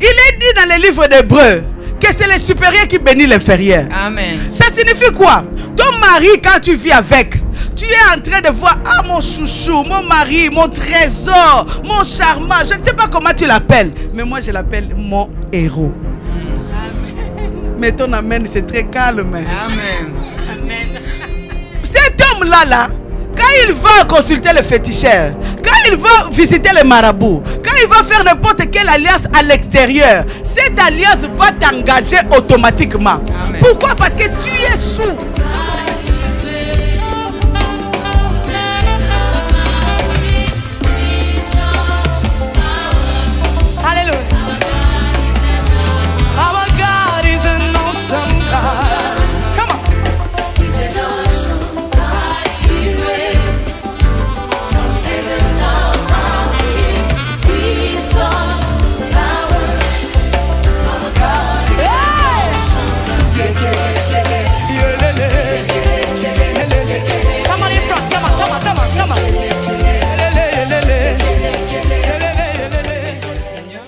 Il est dit dans le livre d'Hébreux que c'est le supérieur qui bénit l'inférieur. Amen. Ça signifie quoi? Ton mari, quand tu vis avec, tu es en train de voir, ah mon chouchou, mon mari, mon trésor, mon charmant. Je ne sais pas comment tu l'appelles, mais moi je l'appelle mon héros. Amen. Mais ton amen, c'est très calme. Amen. Amen. Cet homme-là, quand il va consulter le féticheur, quand il va visiter les marabouts, quand il va faire n'importe quelle alliance à l'extérieur, cette alliance va t'engager automatiquement. Amen. Pourquoi? Parce que tu es sous.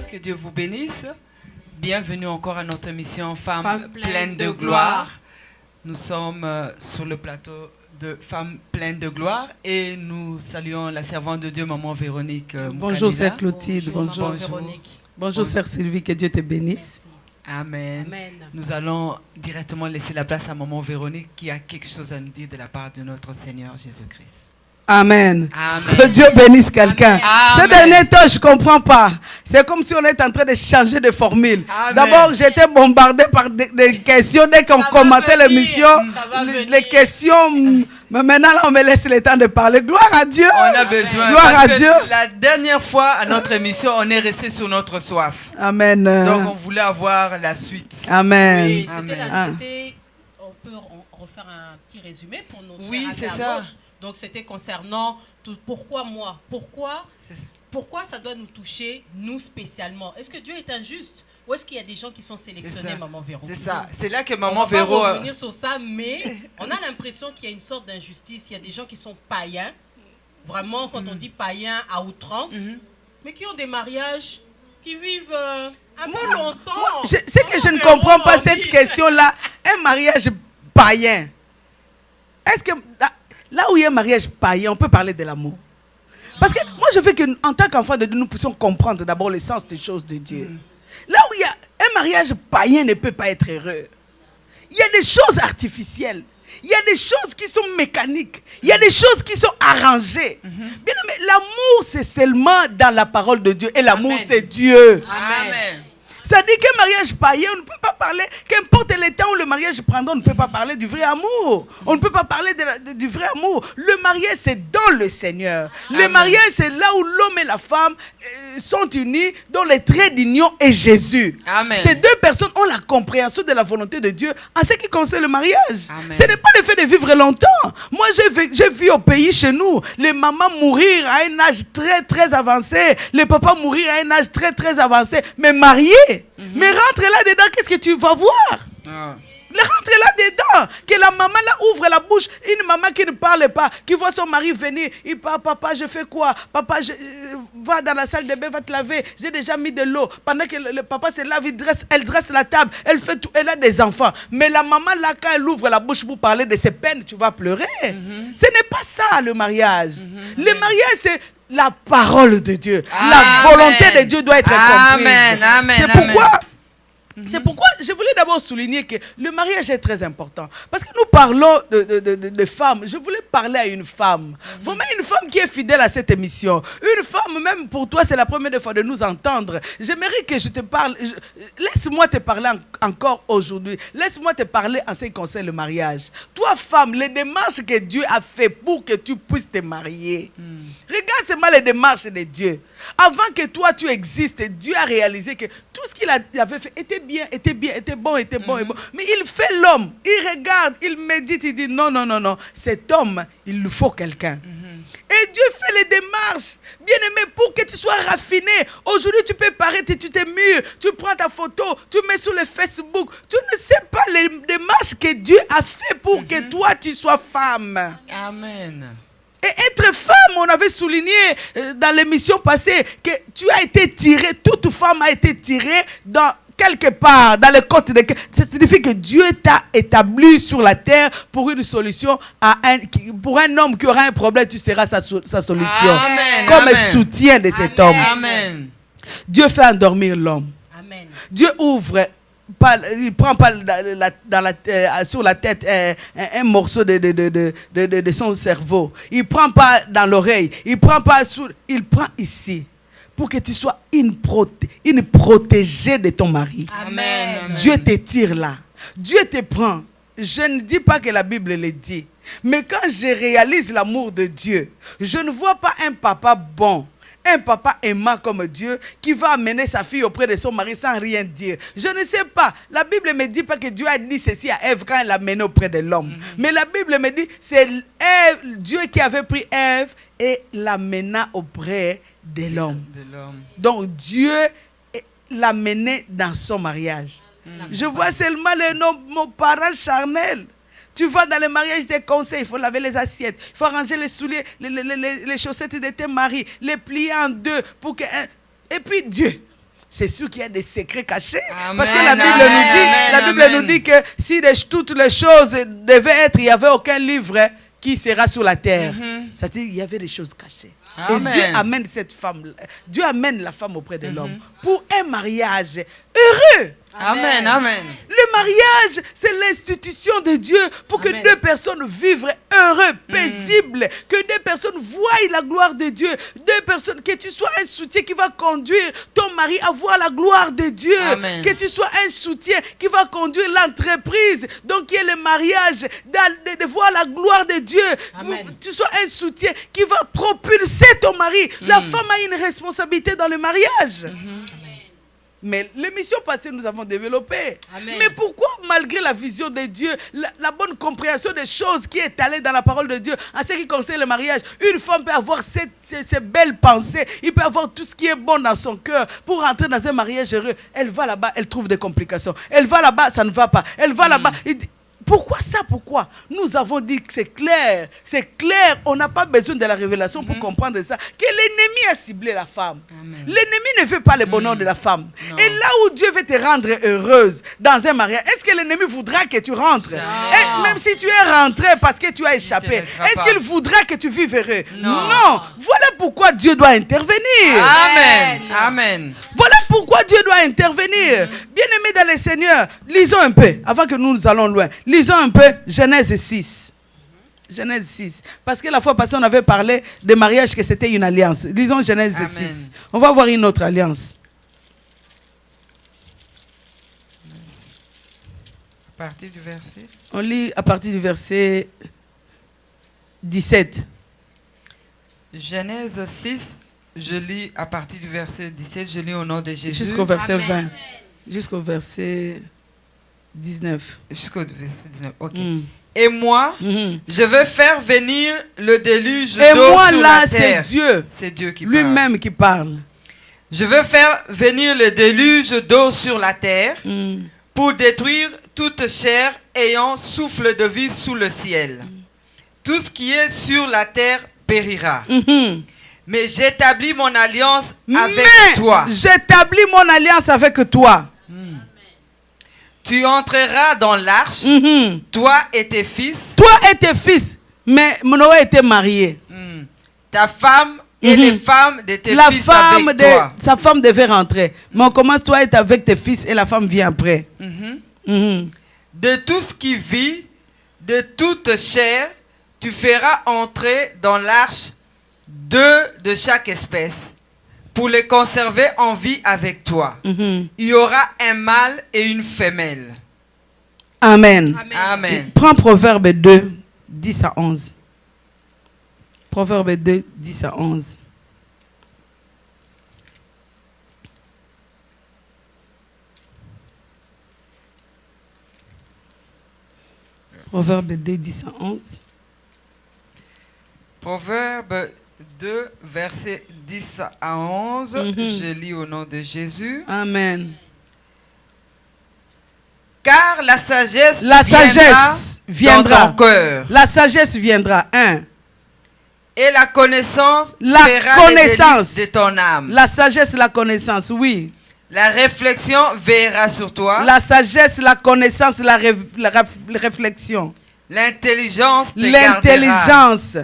Que Dieu vous bénisse. Bienvenue encore à notre émission Femmes pleines de gloire. Nous sommes sur le plateau de Femmes pleines de gloire et nous saluons la servante de Dieu, Maman Véronique. Bonjour, Sœur Clotilde. Bonjour, Véronique. Bonjour, Sœur Sylvie. Que Dieu te bénisse. Amen. Amen. Nous allons directement laisser la place à Maman Véronique qui a quelque chose à nous dire de la part de notre Seigneur Jésus-Christ. Amen. Amen. Que Dieu bénisse quelqu'un. Amen. Ce dernier temps, je ne comprends pas. C'est comme si on est en train de changer de formule. D'abord, j'étais bombardé par des questions. Dès qu'on commençait l'émission, les questions. Mais maintenant, là, on me laisse le temps de parler. Gloire à Dieu. On a besoin. Gloire à Dieu. La dernière fois, à notre émission, on est resté sur notre soif. Amen. Donc, on voulait avoir la suite. Amen. Oui, Amen. on peut refaire un petit résumé pour nos Oui, chers c'est amis ça. à l'autre. Donc, c'était concernant pourquoi moi, pourquoi ça doit nous toucher, nous spécialement. Est-ce que Dieu est injuste ou est-ce qu'il y a des gens qui sont sélectionnés, Maman Véro? C'est ça. C'est là que On Maman va pas Véro... revenir sur ça, mais on a l'impression qu'il y a une sorte d'injustice. Il y a des gens qui sont païens, vraiment, quand on dit païens à outrance, mais qui ont des mariages, qui vivent un peu longtemps. C'est que je ne comprends pas cette question-là. Un mariage païen. Est-ce que... Là où il y a un mariage païen, on peut parler de l'amour. Parce que moi, je veux qu'en tant qu'enfant de Dieu, nous puissions comprendre d'abord le sens des choses de Dieu. Là où il y a un mariage païen ne peut pas être heureux. Il y a des choses artificielles. Il y a des choses qui sont mécaniques. Il y a des choses qui sont arrangées. Bien aimé, l'amour, c'est seulement dans la parole de Dieu. Et l'amour, c'est Dieu. Amen. Ça dit qu'un mariage païen, on ne peut pas parler, qu'importe le temps où le mariage prendra, on ne peut pas parler du vrai amour. On ne peut pas parler du vrai amour. Le mariage, c'est dans le Seigneur. Le mariage, c'est là où l'homme et la femme sont unis, dont le trait d'union est Jésus. Amen. Ces deux personnes ont la compréhension de la volonté de Dieu en ce qui concerne le mariage. Amen. Ce n'est pas le fait de vivre longtemps. Moi, j'ai vu au pays chez nous, les mamans mourir à un âge très, très avancé, les papas mourir à un âge très, très avancé, mais mariés. Mais rentre là-dedans, qu'est-ce que tu vas voir? Rentre là-dedans. Que la maman là ouvre la bouche. Une maman qui ne parle pas, qui voit son mari venir. Il parle, papa, je fais quoi? Papa, va dans la salle de bain, va te laver. J'ai déjà mis de l'eau. Pendant que le papa se lave, elle dresse la table. Elle fait tout. Elle a des enfants. Mais la maman là, quand elle ouvre la bouche pour parler de ses peines, tu vas pleurer. Ce n'est pas ça le mariage. Le mariage, c'est la parole de Dieu. Amen. La volonté de Dieu doit être comprise. Amen, amen, c'est pourquoi... C'est pourquoi je voulais d'abord souligner que le mariage est très important. Parce que nous parlons de femmes. Je voulais parler à une femme. Vraiment une femme qui est fidèle à cette émission. Une femme, même pour toi, c'est la première fois de nous entendre. J'aimerais que je te parle. Laisse-moi te parler encore aujourd'hui. Laisse-moi te parler en ce qui concerne le mariage. Toi, femme, les démarches que Dieu a fait pour que tu puisses te marier. Regarde seulement les démarches de Dieu. Avant que toi, tu existes, Dieu a réalisé que tout ce qu'il avait fait était bien, était bon. Mais il fait l'homme, il regarde, il médite, il dit non, cet homme, il lui faut quelqu'un. Et Dieu fait les démarches, bien aimé, pour que tu sois raffiné. Aujourd'hui, tu peux paraître, tu t'es mûr, tu prends ta photo, tu mets sur le Facebook. Tu ne sais pas les démarches que Dieu a fait pour que toi, tu sois femme. Amen. Et être femme, on avait souligné dans l'émission passée que tu as été tirée, toute femme a été tirée dans quelque part, dans les côtes de... Ça signifie que Dieu t'a établi sur la terre pour une solution, pour un homme qui aura un problème, tu seras sa solution. Amen, comme amen. soutien de cet homme. Amen. Dieu fait endormir l'homme. Amen. Dieu ouvre, il prend pas sur la tête un morceau de son cerveau. Il prend pas dans l'oreille. Il prend pas il prend ici. Pour que tu sois une protégée de ton mari. Amen. Dieu te tire là. Dieu te prend. Je ne dis pas que la Bible le dit. Mais quand je réalise l'amour de Dieu, je ne vois pas un papa bon, un papa aimant comme Dieu qui va amener sa fille auprès de son mari sans rien dire. Je ne sais pas. La Bible ne me dit pas que Dieu a dit ceci à Ève quand elle l'a amenée auprès de l'homme. Mais la Bible me dit c'est Dieu qui avait pris Ève et l'amena auprès de l'homme. Donc Dieu l'a mené dans son mariage. Je vois seulement le nom mon parent charnel. Tu vas dans le mariage, je te conseille, il faut laver les assiettes, il faut ranger les souliers, les chaussettes de tes maris, les plier en deux pour que... Et puis Dieu, c'est sûr qu'il y a des secrets cachés. Amen, parce que la Bible nous dit que si toutes les choses devaient être, il n'y avait aucun livre qui sera sur la terre. Ça veut dire qu'il y avait des choses cachées. Amen. Et Dieu amène cette femme, Dieu amène la femme auprès de l'homme pour un mariage heureux. Amen, amen. Le mariage, c'est l'institution de Dieu pour que deux personnes vivent heureux, paisibles, que deux personnes voient la gloire de Dieu, deux personnes, que tu sois un soutien qui va conduire ton mari à voir la gloire de Dieu, amen. Que tu sois un soutien qui va conduire l'entreprise, donc qui est le mariage, de voir la gloire de Dieu, amen. Que tu sois un soutien qui va propulser ton mari. La femme a une responsabilité dans le mariage. Mais l'émission passée, nous avons développé. Amen. Mais pourquoi, malgré la vision de Dieu, la bonne compréhension des choses qui est allée dans la parole de Dieu, en ce qui concerne le mariage, une femme peut avoir ces belles pensées, il peut avoir tout ce qui est bon dans son cœur pour entrer dans un mariage heureux. Elle va là-bas, elle trouve des complications. Elle va là-bas, ça ne va pas. Elle va là-bas. Pourquoi ça? Pourquoi? Nous avons dit que c'est clair. C'est clair. On n'a pas besoin de la révélation pour comprendre ça. Que l'ennemi a ciblé la femme. L'ennemi ne veut pas le bonheur de la femme. Non. Et là où Dieu veut te rendre heureuse dans un mariage, est-ce que l'ennemi voudra que tu rentres? Et même si tu es rentré parce que tu as échappé, est-ce qu'il voudra que tu vives heureux? Non. Voilà pourquoi Dieu doit intervenir. Amen. Amen. Voilà pourquoi Dieu doit intervenir. Bien-aimés dans le Seigneur, lisons un peu, avant que nous allons loin. Lisons un peu Genèse 6. Genèse 6. Parce que la fois passée, on avait parlé de mariage, que c'était une alliance. Lisons Genèse 6. On va voir une autre alliance. À partir du verset? On lit à partir du verset 17. Genèse 6, je lis à partir du verset 17, je lis au nom de Jésus. Jusqu'au verset 20. Jusqu'au verset 19. Jusqu'au verset 19, ok. Et moi, je veux faire venir le déluge d'eau sur la terre. Et moi là, c'est Dieu. C'est Dieu qui parle. Lui-même qui parle. Je veux faire venir le déluge d'eau sur la terre pour détruire toute chair ayant souffle de vie sous le ciel. Tout ce qui est sur la terre périra. Mais j'établis mon alliance avec toi. J'établis mon alliance avec toi. Tu entreras dans l'arche, toi et tes fils. Toi et tes fils. Mais Noé était marié. Ta femme et les femmes de tes fils avec toi. Sa femme devait rentrer. Mais on commence, toi être avec tes fils et la femme vient après. De tout ce qui vit, de toute chair, tu feras entrer dans l'arche 2 de chaque espèce, pour les conserver en vie avec toi. Il y aura un mâle et une femelle. Amen. Amen. Prends Proverbe 2, 10 à 11. Proverbe 2, 10 à 11. Proverbe 2, 10 à 11. Proverbe 2, verset 10 à 11. Je lis au nom de Jésus. Amen. Car la sagesse viendra dans ton cœur. La sagesse viendra. 1. Et la connaissance La fera connaissance. les délices de ton âme. La sagesse, la connaissance, oui. La réflexion veillera sur toi. La sagesse, la connaissance, la réflexion. L'intelligence te gardera L'intelligence.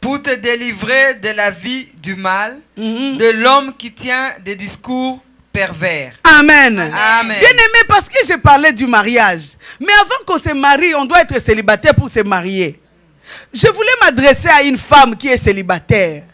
pour te délivrer de la vie du mal, Mhm. de l'homme qui tient des discours pervers. Amen. Amen. Bien aimé, parce que j'ai parlé du mariage. Mais avant qu'on se marie, on doit être célibataire pour se marier. Je voulais m'adresser à une femme qui est célibataire.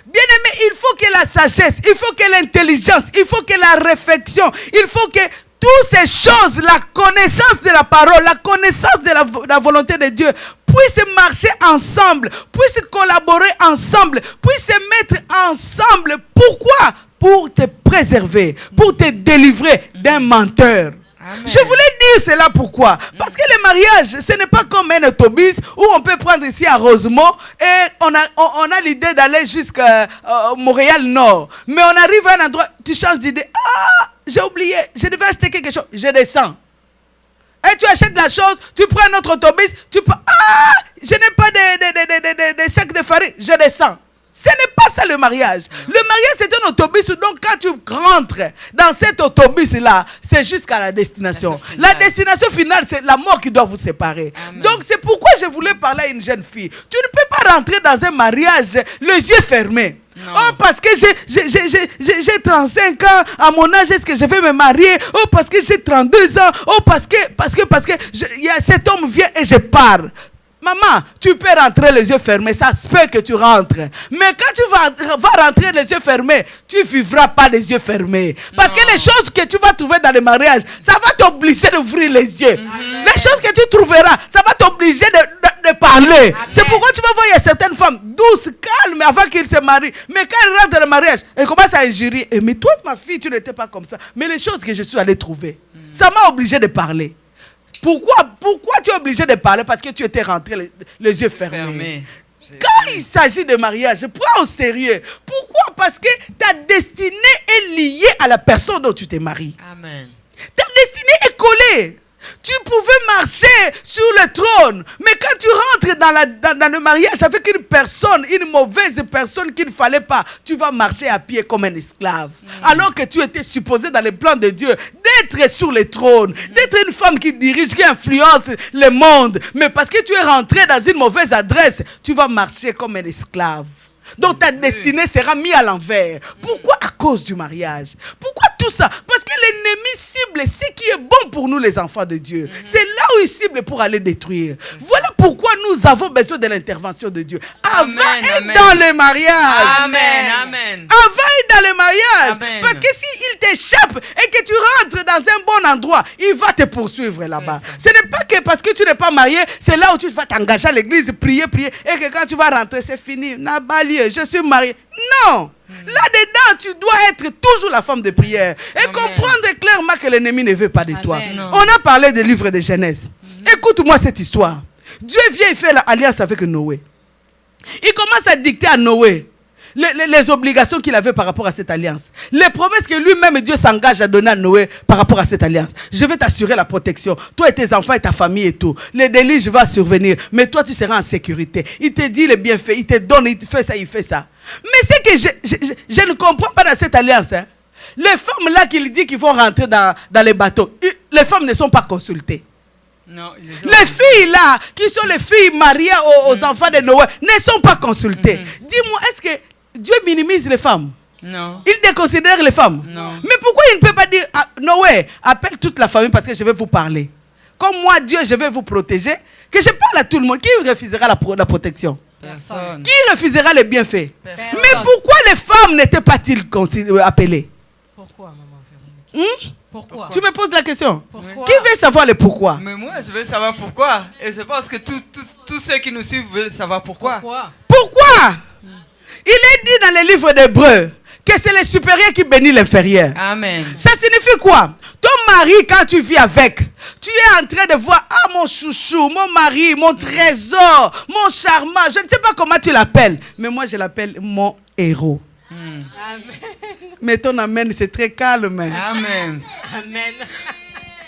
Bien aimé, il faut que la sagesse, il faut que l'intelligence, il faut que la réflexion, il faut que toutes ces choses, la connaissance de la parole, la connaissance de la volonté de Dieu, puissent marcher ensemble, puissent collaborer ensemble, puissent se mettre ensemble. Pourquoi? Pour te préserver, pour te délivrer d'un menteur. Amen. Je voulais dire cela pourquoi? Parce que le mariage, ce n'est pas comme un autobus où on peut prendre ici à Rosemont et on a l'idée d'aller jusqu'à Montréal Nord. Mais on arrive à un endroit, tu changes d'idée. Ah, j'ai oublié, je devais acheter quelque chose. Je descends. Et tu achètes la chose, tu prends un autre autobus, ah, je n'ai pas de sacs de farine. Je descends. Ce n'est pas ça le mariage. Le mariage, c'est un autobus. Donc, quand tu rentres dans cet autobus-là, c'est jusqu'à la destination. La destination finale, c'est la mort qui doit vous séparer. Amen. Donc, c'est pourquoi je voulais parler à une jeune fille. Tu ne peux pas rentrer dans un mariage les yeux fermés. Non. Oh, parce que j'ai 35 ans, à mon âge, est-ce que je vais me marier? Oh, parce que j'ai 32 ans. Oh, parce que cet homme vient et je pars. Maman, tu peux rentrer les yeux fermés, ça se peut que tu rentres. Mais quand tu vas rentrer les yeux fermés, tu ne vivras pas les yeux fermés. Parce que les choses que tu vas trouver dans le mariage, ça va t'obliger d'ouvrir les yeux. Les choses que tu trouveras, ça va t'obliger de parler. C'est pourquoi tu vas voir, il y a certaines femmes douces, calmes, avant qu'ils se marient. Mais quand elles rentrent dans le mariage, elles commencent à injurier. Mais toi, ma fille, tu n'étais pas comme ça. Mais les choses que je suis allée trouver, ça m'a obligé de parler. Pourquoi tu es obligé de parler? Parce que tu étais rentré les yeux fermés. Quand il s'agit de mariage, prends au sérieux. Pourquoi? Parce que ta destinée est liée à la personne dont tu t'es marié. Amen. Ta destinée est collée. Tu pouvais marcher sur le trône, mais quand tu rentres dans le mariage avec une personne, une mauvaise personne qu'il ne fallait pas, tu vas marcher à pied comme un esclave. Alors que tu étais supposé dans le plan de Dieu d'être sur le trône, d'être une femme qui dirige, qui influence le monde. Mais parce que tu es rentré dans une mauvaise adresse, tu vas marcher comme un esclave. Donc ta destinée sera mise à l'envers. Pourquoi? À cause du mariage. Pourquoi tout ça? Parce que l'ennemi cible ce qui est bon pour nous les enfants de Dieu. C'est là où il cible pour aller détruire. Voilà pourquoi nous avons besoin de l'intervention de Dieu. Avant et dans le mariage. Amen. Amen. Avant et dans le mariage. Amen. Parce que s'il t'échappe et que tu rentres dans un bon endroit, il va te poursuivre là-bas. Ce n'est pas que parce que tu n'es pas marié, c'est là où tu vas t'engager à l'église, prier, et que quand tu vas rentrer, c'est fini. N'a pas lieu, je suis marié. Non. Là-dedans, tu dois être toujours la femme de prière. Et comprendre clairement que l'ennemi ne veut pas de toi. Amen. On a parlé des livres de Genèse. Écoute-moi cette histoire. Dieu vient et fait l'alliance avec Noé. Il commence à dicter à Noé les obligations qu'il avait par rapport à cette alliance. Les promesses que lui-même Dieu s'engage à donner à Noé par rapport à cette alliance. Je vais t'assurer la protection. Toi et tes enfants et ta famille et tout. Les délices vont survenir. Mais toi, tu seras en sécurité. Il te dit les bienfaits. Il te donne, il fait ça, il fait ça. Mais c'est que je ne comprends pas dans cette alliance. Hein. Les femmes là qu'il dit qu'ils vont rentrer dans les bateaux, les femmes ne sont pas consultées. Non, les filles là, qui sont les filles mariées aux enfants de Noé, ne sont pas consultées. Dis-moi, est-ce que Dieu minimise les femmes? Non. Il déconsidère les femmes? Non. Mais pourquoi il ne peut pas dire, Noé, appelle toute la famille parce que je vais vous parler. Comme moi, Dieu, je vais vous protéger. Que je parle à tout le monde. Qui refusera la protection? Personne. Qui refusera les bienfaits? Personne. Mais pourquoi les femmes n'étaient pas-ils appelées? Pourquoi, maman Véronique? Pourquoi? Tu me poses la question. Pourquoi? Qui veut savoir le pourquoi? Mais moi, je veux savoir pourquoi. Et je pense que tous ceux qui nous suivent veulent savoir pourquoi. Pourquoi? Il est dit dans les livres d'Hébreux que c'est le supérieur qui bénit l'inférieur. Amen. Ça signifie quoi? Ton mari, quand tu vis avec, tu es en train de voir, ah mon chouchou, mon mari, mon trésor, mon charmant, je ne sais pas comment tu l'appelles, mais moi je l'appelle mon héros. Amen. Mais ton amen, c'est très calme. Amen. Amen.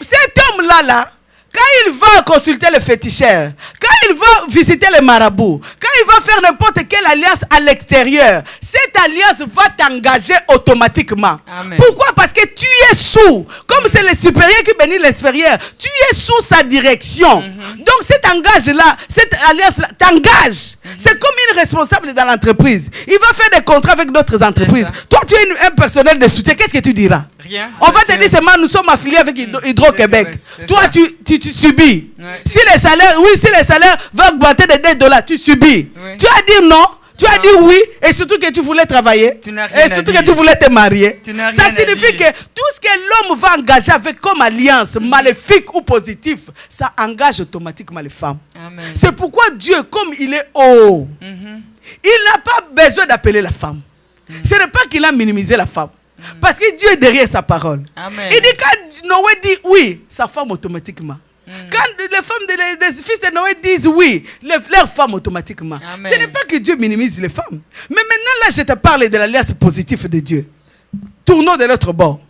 Cet homme-là, Quand il va consulter le féticheur, quand il va visiter les marabouts, quand il va faire n'importe quelle alliance à l'extérieur, cette alliance va t'engager automatiquement. Amen. Pourquoi? Parce que tu es sous, comme c'est le supérieur qui bénit l'inférieur, tu es sous sa direction. Donc cet engage-là, cette alliance-là t'engage. C'est comme une responsable dans l'entreprise. Il va faire des contrats avec d'autres entreprises. Toi, tu es un personnel de soutien. Qu'est-ce que tu diras? Rien. On va te dire seulement nous sommes affiliés avec Hydro-Québec. Toi, tu subis. Ouais. Si les salaires vont augmenter de $2, tu subis. Oui. Tu as dit non. Tu as dit oui, et surtout que tu voulais travailler, et surtout que tu voulais te marier. Ça signifie que tout ce que l'homme va engager avec comme alliance, maléfique ou positif, ça engage automatiquement les femmes. C'est pourquoi Dieu, comme il est haut, il n'a pas besoin d'appeler la femme. Ce n'est pas qu'il a minimisé la femme. Parce que Dieu est derrière sa parole. Amen. Il dit quand Noé dit oui, sa femme automatiquement. Quand les femmes des fils de Noé disent oui, leurs femmes automatiquement. Amen. Ce n'est pas que Dieu minimise les femmes. Mais maintenant, là, je te parle de l'alliance positive de Dieu. Tournons de l'autre bord.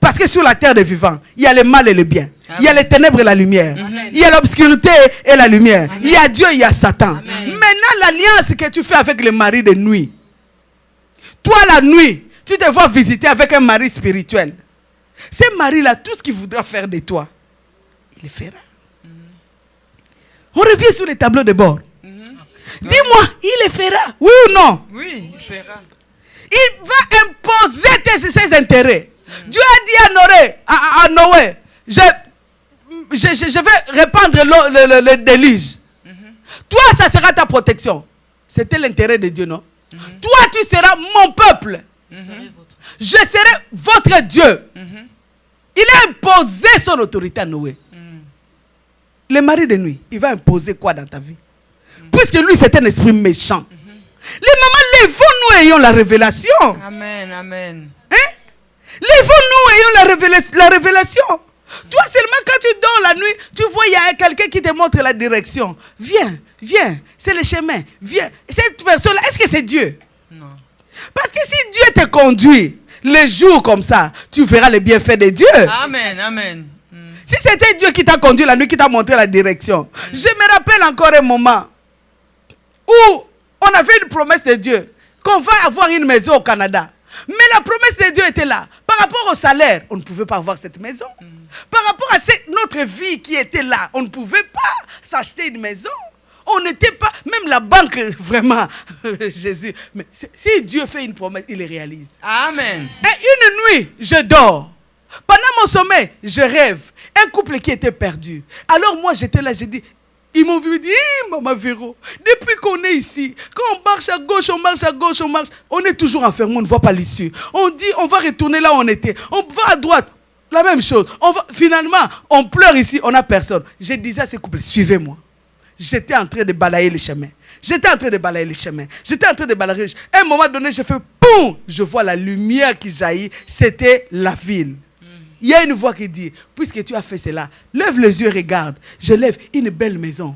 Parce que sur la terre des vivants, il y a le mal et le bien. Amen. Il y a les ténèbres et la lumière. Amen. Il y a l'obscurité et la lumière. Amen. Il y a Dieu, il y a Satan. Amen. Maintenant, l'alliance que tu fais avec le mari de nuit. Toi, la nuit, tu te vois visiter avec un mari spirituel. Ce mari-là, tout ce qu'il voudra faire de toi, il le fera. On revient sur les tableaux de bord. Dis-moi, il le fera, oui ou non? Oui, il fera. Il va imposer ses intérêts. Dieu a dit à Noé, je vais répandre le déluge. Toi, ça sera ta protection. C'était l'intérêt de Dieu, non? Toi, tu seras mon peuple. Je serai votre Dieu. Il a imposé son autorité à Noé. Le mari de nuit, il va imposer quoi dans ta vie? Puisque lui, c'est un esprit méchant. Les mamans, lèvons-nous ayons la révélation. Amen, amen. Hein? Lèvons-nous ayons la révélation. Toi seulement quand tu dors la nuit, tu vois il y a quelqu'un qui te montre la direction. Viens, c'est le chemin. Viens. Cette personne-là, est-ce que c'est Dieu? Non. Parce que si Dieu te conduit les jours comme ça, tu verras les bienfaits de Dieu. Amen, amen. Si c'était Dieu qui t'a conduit la nuit, qui t'a montré la direction. Je me rappelle encore un moment où on avait une promesse de Dieu qu'on va avoir une maison au Canada. Mais la promesse de Dieu était là. Par rapport au salaire, on ne pouvait pas avoir cette maison. Par rapport à notre vie qui était là, on ne pouvait pas s'acheter une maison. On n'était pas, même la banque, vraiment, Jésus. Mais si Dieu fait une promesse, il les réalise. Amen. Et une nuit, je dors. Pendant mon sommeil, je rêve. Un couple qui était perdu. Alors moi, j'étais là, j'ai dit, ils m'ont vu dire, Maman Véro, depuis qu'on est ici, quand on marche à gauche, on marche à gauche, on est toujours enfermé, on ne voit pas l'issue. On dit, on va retourner là où on était. On va à droite, la même chose. Finalement, on pleure ici, on n'a personne. Je disais à ces couples, suivez-moi. J'étais en train de balayer les chemins. À un moment donné, je fais, boum, je vois la lumière qui jaillit. C'était la ville. Il y a une voix qui dit, puisque tu as fait cela, lève les yeux et regarde. Je lève une belle maison.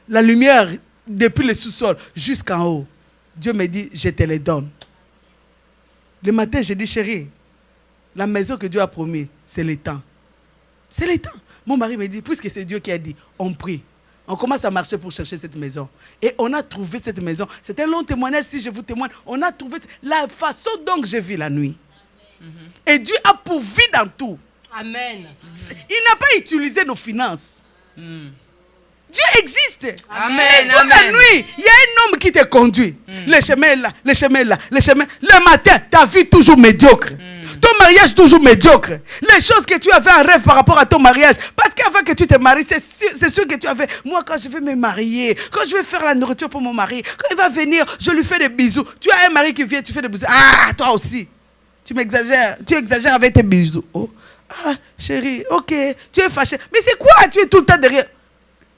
La lumière, depuis le sous-sol jusqu'en haut. Dieu me dit, je te les donne. Le matin, j'ai dit, chérie, la maison que Dieu a promis, c'est le temps. C'est le temps. Mon mari me dit, puisque c'est Dieu qui a dit, on prie. On commence à marcher pour chercher cette maison. Et on a trouvé cette maison. C'est un long témoignage, si je vous témoigne. On a trouvé la façon dont j'ai vu la nuit. Et Dieu a pourvu dans tout. Amen. Il n'a pas utilisé nos finances. Dieu existe. Amen. Et toute la nuit, il y a un homme qui te conduit. Le chemin est là, le chemin est là, le chemin. Le matin, ta vie toujours médiocre. Ton mariage toujours médiocre. Les choses que tu avais en rêve par rapport à ton mariage. Parce qu'avant que tu te maries, c'est sûr que tu avais. Moi, quand je vais me marier, quand je vais faire la nourriture pour mon mari, quand il va venir, je lui fais des bisous. Tu as un mari qui vient, tu fais des bisous. Ah, toi aussi. Tu m'exagères. Tu exagères avec tes bisous. Oh. Ah, chérie, ok. Tu es fâché. Mais c'est quoi? Tu es tout le temps derrière.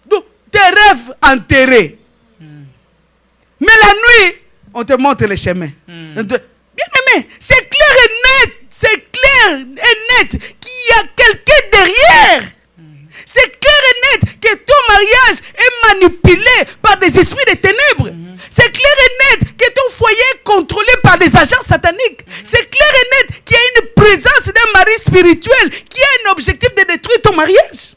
Donc, tes rêves enterrés. Mais la nuit, on te montre les chemins. Bien-aimé, c'est clair et net. C'est clair et net qu'il y a quelqu'un derrière. C'est clair et net que ton mariage est manipulé par des esprits de ténèbres. C'est clair et net que ton foyer est contrôlé par des agents sataniques. C'est clair et net qu'il y a une présence d'un mari spirituel qui a un objectif de détruire ton mariage.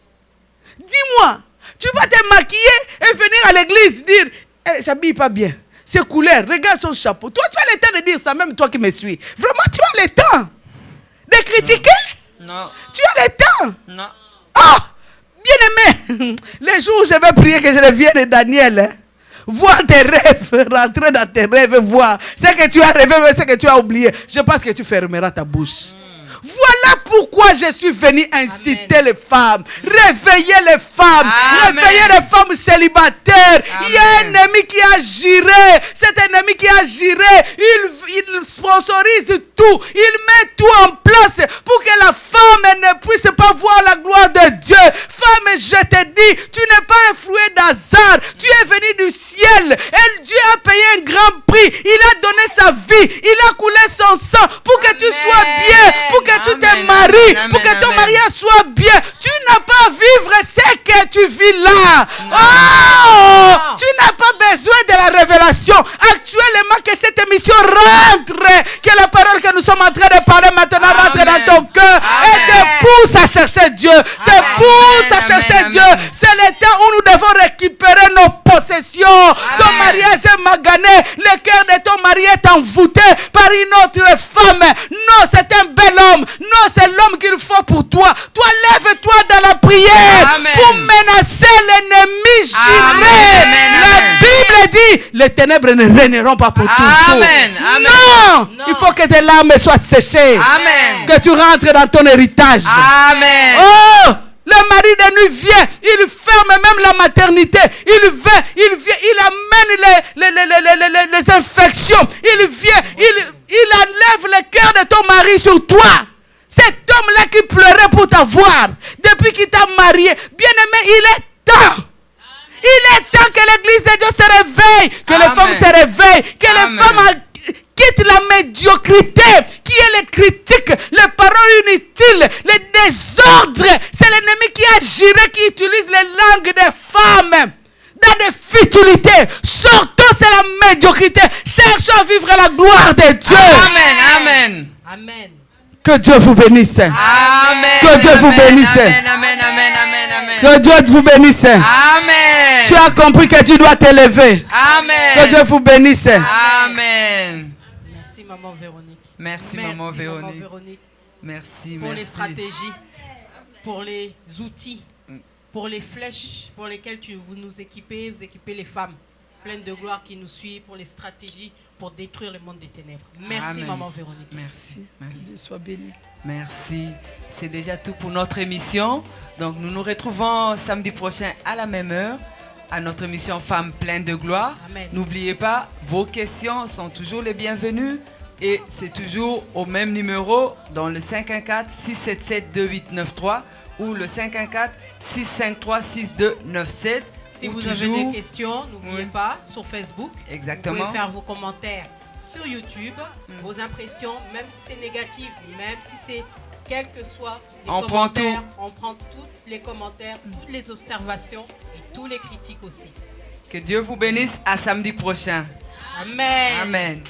Dieu moi. Tu vas te maquiller et venir à l'église dire, elle s'habille pas bien. Ses couleurs, regarde son chapeau. Toi, tu as le temps de dire ça, même toi qui me suis. Vraiment, tu as le temps de critiquer? Non. Tu as le temps? Non. Oh, bien-aimé, les jours où je vais prier que je revienne, Daniel, hein, voir tes rêves, rentrer dans tes rêves, voir ce que tu as rêvé, ce que tu as oublié. Je pense que tu fermeras ta bouche. Voilà pourquoi je suis venu inciter les femmes, réveiller les femmes, réveiller les femmes célibataires. Il y a un ennemi qui a géré. Cet ennemi qui a géré, il sponsorise tout. Il met tout en place pour que la femme ne puisse pas voir la gloire de Dieu. Femme, je te dis, tu n'es pas un fruit d'hasard. Tu es venu du ciel. Et Dieu a payé un grand prix. Il a donné sa vie. Il a coulé son sang pour que tu sois bien, pour que tu te maries, pour que ton mariage soit bien. Tu n'as pas à vivre ce que tu vis là. Oh, tu n'as pas besoin de la révélation. Actuellement, que cette émission rentre, que la parole que nous sommes en train de parler maintenant rentre dans ton cœur et te pousse à chercher Dieu. Te pousse à chercher Dieu. C'est le temps où nous devons récupérer nos possessions. Ton mariage est magané. Le cœur de ton mari est envoûté par une autre femme. Non, c'est un bel homme. Non, c'est l'homme qu'il faut pour toi. Toi, lève-toi dans la prière pour menacer l'ennemi juré. La Bible dit, les ténèbres ne régneront pas pour toujours. Non, il faut que tes larmes soient séchées. Que tu rentres dans ton héritage. Oh, le mari de nuit vient, il ferme même la maternité. Il vient, il amène les infections. Il vient, il enlève le cœur de ton mari sur toi. Cet homme-là qui pleurait pour t'avoir, depuis qu'il t'a marié, bien-aimé, il est temps. Il est temps que l'église de Dieu se réveille, que les femmes se réveillent, que les femmes quittent la médiocrité, qui est les critiques, les paroles inutiles, les désordres. C'est l'ennemi qui a géré, qui utilise les langues des femmes dans des futilités. Sortons, c'est la médiocrité. Cherchons à vivre la gloire de Dieu. Amen. Amen. Que Dieu vous bénisse. Amen. Que Dieu vous bénisse. Amen. Que Dieu vous bénisse. Amen. Tu as compris que tu dois t'élever. Amen. Que Dieu vous bénisse. Amen. Merci, maman Véronique. Merci, maman Véronique. Merci. Pour les stratégies, pour les outils, pour les flèches pour lesquelles vous nous équipez, vous équipez les femmes pleines de gloire qui nous suivent, pour les stratégies pour détruire le monde des ténèbres. Merci, maman Véronique. Merci. Que Dieu soit béni. Merci. C'est déjà tout pour notre émission. Donc, nous nous retrouvons samedi prochain à la même heure à notre émission Femmes pleines de gloire. N'oubliez pas, vos questions sont toujours les bienvenues et c'est toujours au même numéro dans le 514-677-2893 ou le 514-653-6297. Si vous avez des questions, n'oubliez pas, sur Facebook. Exactement. Vous pouvez faire vos commentaires sur YouTube, vos impressions, même si c'est négatif, même si c'est quel que soit les commentaires. On prend tous les commentaires, toutes les observations et tous les critiques aussi. Que Dieu vous bénisse. À samedi prochain. Amen. Amen.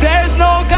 There's no God.